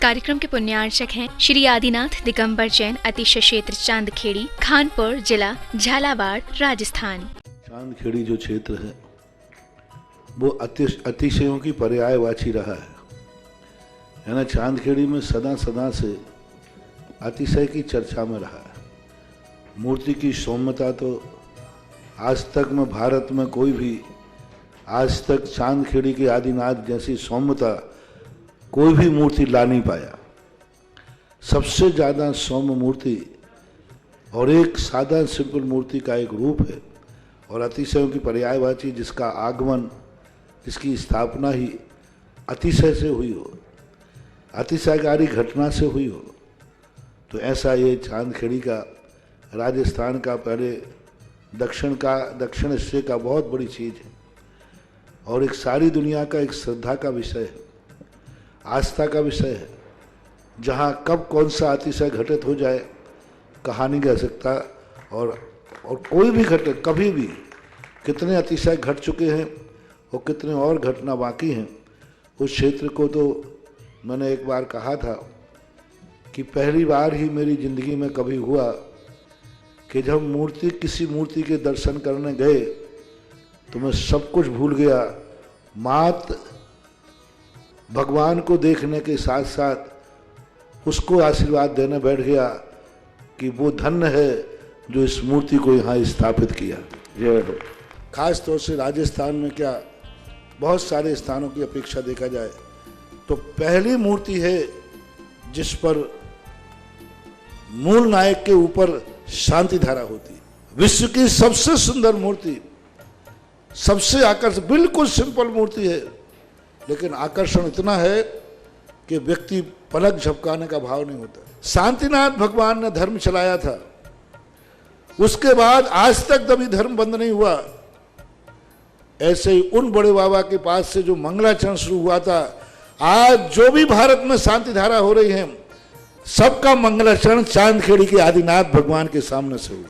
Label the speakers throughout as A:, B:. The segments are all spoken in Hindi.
A: कार्यक्रम के पुण्यार्चक हैं श्री आदिनाथ दिगंबर जैन अतिशय क्षेत्र चांदखेड़ी, खानपुर जिला, झालावाड़, राजस्थान।
B: चांदखेड़ी जो क्षेत्र है वो अतिशयों की पर्यायवाची रहा है ना। चांदखेड़ी में सदा सदा से अतिशय की चर्चा में रहा है। मूर्ति की सौम्यता तो आज तक में भारत में कोई भी आज तक चांदखेड़ी के आदिनाथ जैसी सौम्यता कोई भी मूर्ति ला नहीं पाया। सबसे ज़्यादा सौम्य मूर्ति और एक सादा सिंपल मूर्ति का एक रूप है और अतिशयों की पर्यायवाची जिसका आगमन, जिसकी स्थापना ही अतिशय से हुई हो, अतिशयकारी घटना से हुई हो, तो ऐसा ये चांदखेड़ी का राजस्थान का पहले दक्षिण हिस्से का बहुत बड़ी चीज़ है और एक सारी दुनिया का एक श्रद्धा का विषय है, आस्था का विषय है। जहाँ कब कौन सा अतिशय घटित हो जाए कहा नहीं जा सकता और कोई भी घटे कभी भी कितने अतिशय घट चुके हैं और कितने और घटना बाकी हैं। उस क्षेत्र को तो मैंने एक बार कहा था कि पहली बार ही मेरी ज़िंदगी में कभी हुआ कि जब किसी मूर्ति के दर्शन करने गए तो मैं सब कुछ भूल गया। मात भगवान को देखने के साथ साथ उसको आशीर्वाद देने बैठ गया कि वो धन्य है जो इस मूर्ति को यहाँ स्थापित किया। खास तौर से राजस्थान में क्या बहुत सारे स्थानों की अपेक्षा देखा जाए तो पहली मूर्ति है जिस पर मूल नायक के ऊपर शांति धारा होती है। विश्व की सबसे सुंदर मूर्ति, सबसे आकर्षक, बिल्कुल सिंपल मूर्ति है लेकिन आकर्षण इतना है कि व्यक्ति पलक झपकाने का भाव नहीं होता। शांतिनाथ भगवान ने धर्म चलाया था, उसके बाद आज तक कभी धर्म बंद नहीं हुआ। ऐसे ही उन बड़े बाबा के पास से जो मंगलाचरण शुरू हुआ था, आज जो भी भारत में शांति धारा हो रही है सबका मंगलाचरण चांदखेड़ी के आदिनाथ भगवान के सामने से हुआ।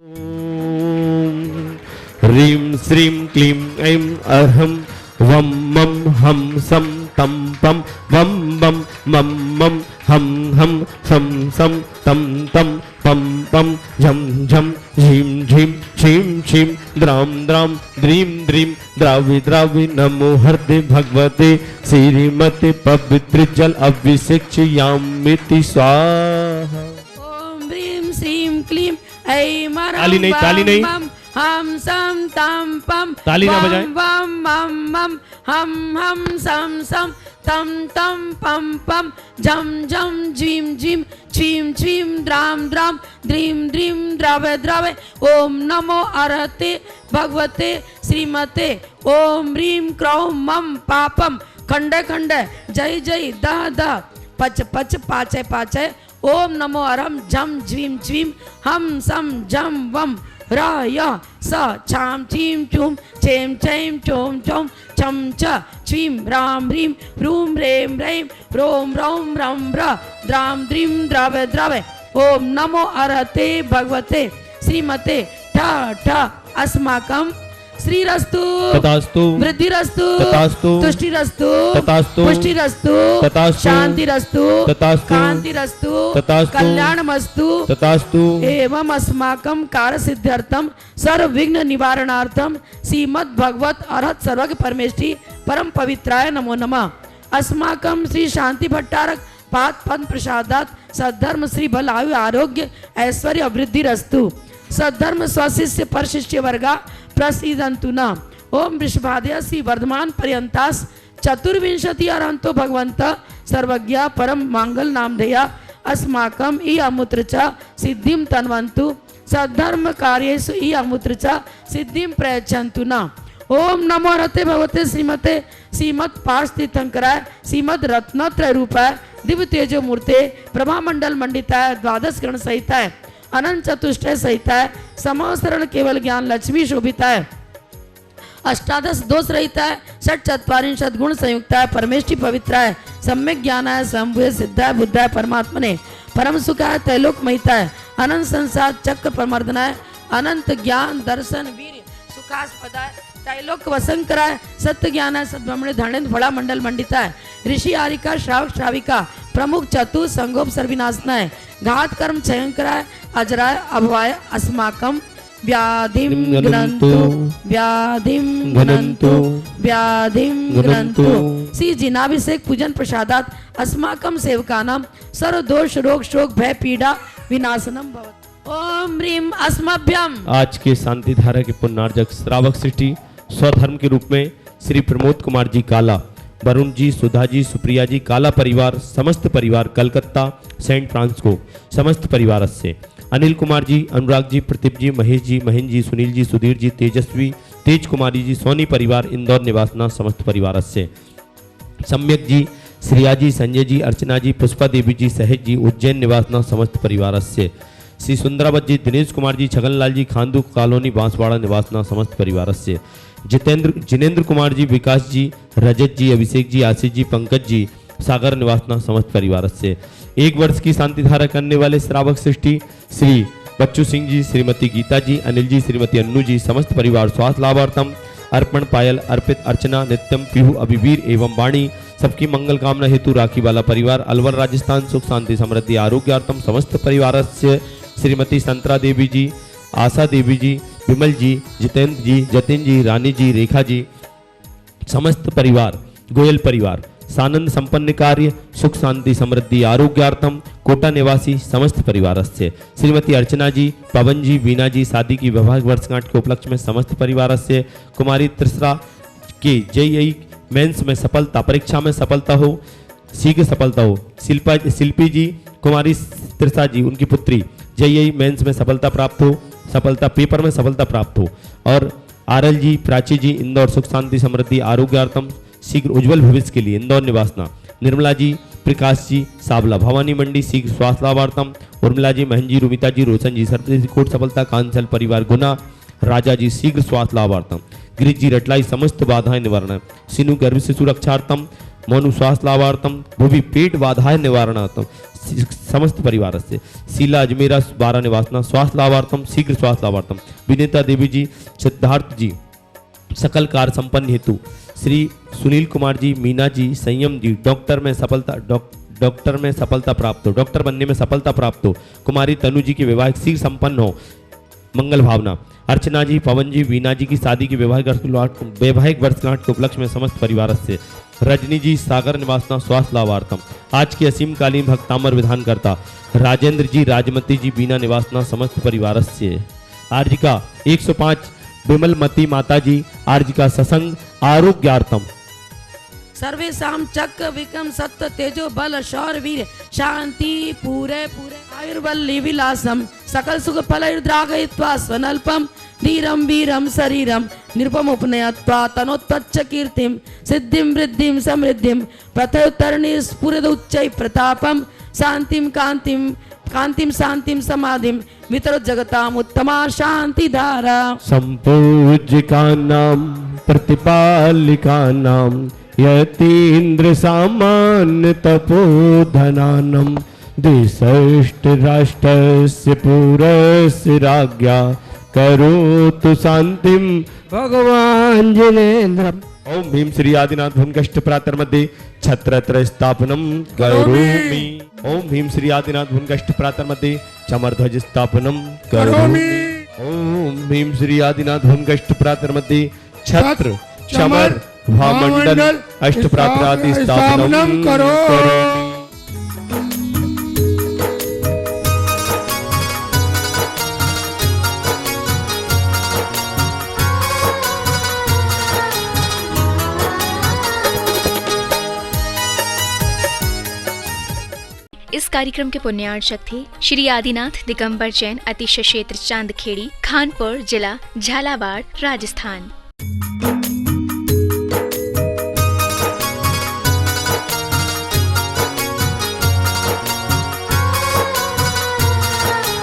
C: ह्रीं श्रीं क्लीं ऐं अरहं वम मम हम सम तम पम वम बम मम मम हम हम सम सम तम तम पम पम झम झम झीम झीम छीम छीम द्राम द्राम द्रीं द्रीं द्रावि द्रावि नमो हरते भगवते श्रीमते पवित्र जल अभिषेक्ष्यामिति स्वाहा।
D: ओम ह्रीं श्रीं क्लीं ऐं
C: ताली नहीं, ताली नहीं,
D: हम सम तम पम
C: ताली ना बजाएं।
D: वम मम मम हम सम सम तम तम पम पम झम झम झीम झीम छीम छीम द्राम द्राम द्रीं द्रीं द्रावय द्रावय। ओम नमो अरहते भगवते श्रीमते। ओम ह्रीं क्रौं मम पापम खंड खंड जय जय दह दह पच पच पाचय पाचय। ओम नमो अरहं झम झीम झीम हम सम झम वम राय स छाम छीम छूम छेम छेम चोम चोम छम छ छीम राम ह्रीं ह्रूं ह्रें ह्रैं रोम रौम रम र द्राम द्रीं द्रावय द्रावय। ओम नमो अरहते भगवते श्रीमते ठ ठ अस्माकं श्रीरस्तु
C: तथास्तु
D: वृद्धिरस्तु
C: तथास्तु
D: तुष्टिरस्तु
C: तथास्तु
D: पुष्टिरस्तु
C: तथास्तु
D: शांतिरस्तु
C: तथास्तु
D: कांतिरस्तु
C: तथास्तु
D: कल्याणमस्तु
C: तथास्तु
D: एवं अस्माकं कार्य सिद्ध्यर्थम सर्व विघ्न निवारणार्थम श्रीमद् भगवत अरहत सर्वज्ञ परमेष्टि परम पवित्राय नमो नमः। अस्माकं श्री शांति भट्टारक पाद पद प्रसादात सद्धर्म श्री बल आयु आरोग्य ऐश्वर्य वृद्धिरस्तु। सद्धर्म स्वशिष्य परशिष्य वर्गा प्रसीदन्तु न। ओम वृषभादय श्री वर्धमान पर्यंतास चतुर्विंशति अरहंतो भगवंत सर्वज्ञ परम मंगल नामधेया अस्माकम ई अमूत्र च सिद्धिं तन्वन्तु सद्धर्म कार्येषु ई अमूत्र च सिद्धिं प्रयच्छन्तु न। ओम नमो रते भगवते श्रीमते श्रीमत् पार्श तीर्थंकराय श्रीमद रत्नत्रय रूपाय दिव्य तेजो मूर्ते प्रभामंडल मंडिताय द्वादश गण सहिताय अनंत चतुष्टय सहिताय समस्तरण केवल ज्ञान लक्ष्मी शोभिताय अष्टादश दोष रहिताय षट चत्वारिंशत् गुण संयुक्ताय परमेष्टि पवित्राय सम्यक ज्ञानाय संभुय सिद्धाय बुद्धाय परमात्मने परम सुखाय त्रैलोक महिताय अनंत संसार चक्र प्रमर्दनाय अनंत ज्ञान दर्शन वीर सुखास्पदाय त्रैलोक वसंकराय सत्य ज्ञानाय सद्ब्रह्मणे धरणेन्द्र फला मंडल मंडिताय ऋषि आरिका श्रावक श्राविका प्रमुख चतुर संगोपसर विनाशनाय घात कर्म क्षयंकराय अजराय अभवाय अस्माकम व्याधिम घ्नन्तु व्याधिम घ्नन्तु व्याधिम घ्नन्तु। श्री जिनाभिषेक पूजन प्रसादात अस्माकम सेवकानां सर्व दोष रोग शोक भय पीड़ा विनाशनम भवतु। ओम ह्रीम अस्मभ्यम।
C: आज के शांति धारा के पुण्यार्जक श्रावक सृष्टि स्वधर्म के रूप में श्री प्रमोद कुमार जी काला, वरुण जी, सुधा जी, सुप्रिया जी, काला परिवार, समस्त परिवार कलकत्ता सेंट फ्रांसिस्को समस्त परिवार से, अनिल कुमार जी, अनुराग जी, प्रदीप जी, महेश जी, महेंद्र जी, सुनील जी, सुधीर जी, तेजस्वी, तेज कुमारी जी, सोनी परिवार इंदौर निवासना समस्त परिवार से, सम्यक जी, श्रिया जी, संजय जी, अर्चना जी, पुष्पा देवी जी, सहज जी, उज्जैन निवासना समस्त परिवार से, श्री सुंदरावत जी, दिनेश कुमार जी, छगनलाल जी, खांदू कॉलोनी बांसवाड़ा निवासना समस्त परिवार से, जिनेंद्र कुमार जी, विकास जी, रजत जी, अभिषेक जी, आशीष जी, पंकज जी, सागर निवासना समस्त परिवार से, 1 वर्ष की शांति धारा करने वाले श्रावक सृष्टि श्री बच्चू सिंह जी, श्रीमती गीता जी, अनिल जी, श्रीमती अन्नू जी, समस्त परिवार स्वास्थ्य लाभार्थम, अर्पण पायल, अर्पित, अर्चना, नित्यम, पीहू, अभिवीर एवं वाणी सबकी मंगल कामना हेतु राखी वाला परिवार अलवर राजस्थान सुख शांति समृद्धि आरोग्यार्थम समस्त परिवार से, श्रीमती संतरा देवी जी, आशा देवी जी, विमल जी, जितेंद्र जी, जतिन जी, रानी जी, रेखा जी, समस्त परिवार गोयल परिवार सानंद संपन्न कार्य सुख शांति समृद्धि आरोग्यार्थम कोटा निवासी समस्त परिवार से, श्रीमती अर्चना जी, पवन जी, वीना जी, शादी की वैवाहिक वर्षगांठ के उपलक्ष्य में समस्त परिवार से, कुमारी त्रिसरा के जेईई मेंस में सफलता, परीक्षा में सफलता हो, शीघ्र सफलता हो, शिल्पी जी, कुमारी त्रिसा जी, उनकी पुत्री जेईई मेंस में सफलता प्राप्त हो, सफलता पेपर में सफलता प्राप्त हो, और आरएल जी, प्राची जी, इंदौर सुख शांति समृद्धि आरोग्यार्थम शीघ्र उज्जवल भविष्य के लिए इंदौर निवासना, निर्मला जी, प्रकाश जी, सावला भवानी मंडी शीघ्र स्वास्थ्य लाभार्थम, उर्मिला जी, महन जी, रुमिता जी, रोशन जी, सर्वदेश कोट सफलता, कांसल परिवार गुना, राजा जी शीघ्र स्वास्थ्य लाभार्थम, गिरीश जी, रटलाई समस्त बाधाएं निवारण, सिनु गर्भ से सुरक्षार्थम, मोनु स्वास्थ्य लाभार्थम, भूवि पेट बाधाएं निवारणार्थम समस्त परिवार से, शीला अजमेरा 12 निवासना स्वास्थ्य लाभार्थम शीघ्र स्वास्थ्य लाभार्थम, विनीता देवी जी, सिद्धार्थ जी सकल कार्य संपन्न हेतु, श्री सुनील कुमार जी, मीना जी, संयम जी, डॉक्टर में सफलता प्राप्त हो, डॉक्टर बनने में सफलता प्राप्त हो, कुमारी तनु जी की वैवाहिक शीघ्र संपन्न हो मंगल भावना, अर्चना जी, पवन जी, वीना जी की शादी की वैवाहिक वर्षगांठ के उपलक्ष्य में समस्त परिवार से, रजनी जी, सागर निवासना स्वास्थ्य लाभार्थम, आज की असीम कालीन भक्तामर विधान करता राजेंद्र जी, राजमती जी, बीना निवासना समस्त परिवार से, आर्जिका 105 विमलमती माता जी, आर्जिका ससंग आरोग्यार्थम,
D: सर्वेशाम चक्र विक्रम सत्य तेजो बल शौर्य वीर शांति पूरे आयुर्वल्ली विलासम सकल सुख फल द्रागयित्वा स्वनल्पम धीरम वीरम शरीरम निरुपम उपनयत्वा तनोत्तच्च कीर्तिम सिद्धिम वृद्धिम समृद्धिम प्रथयोत्तरणी स्फुरद उच्चै प्रतापम शांतिम कांतिम शांतिम समाधिम वितरो जगताम उत्तमा शांति धारा।
C: संपूज्यकानां प्रतिपालिकानां यतीन्द्र सामान्य तपोधनानं द्विषष्ट राष्ट्रस्य पुरस्य राज्ञा करोतु शांतिं भगवान् जिनेन्द्रम्। ओम भीम श्री आदिनाथ भूमकष्ट प्रातर मध्ये छत्रत्र स्थापनम करोमि। ओम भीम श्री आदिनाथ भूमकष्ट प्रातर मध्ये चमरध्वज स्थापनम करोमि। ओम भीम श्री आदिनाथ भूमकष्ट प्रातर मध्ये छत्र चमर भामंडल अष्ट प्रातरादि स्थापनम करोमि।
A: इस कार्यक्रम के पुण्यार्चक थे श्री आदिनाथ दिगंबर जैन, अतिशय क्षेत्र चांदखेड़ी, खानपुर जिला, झालावाड़, राजस्थान।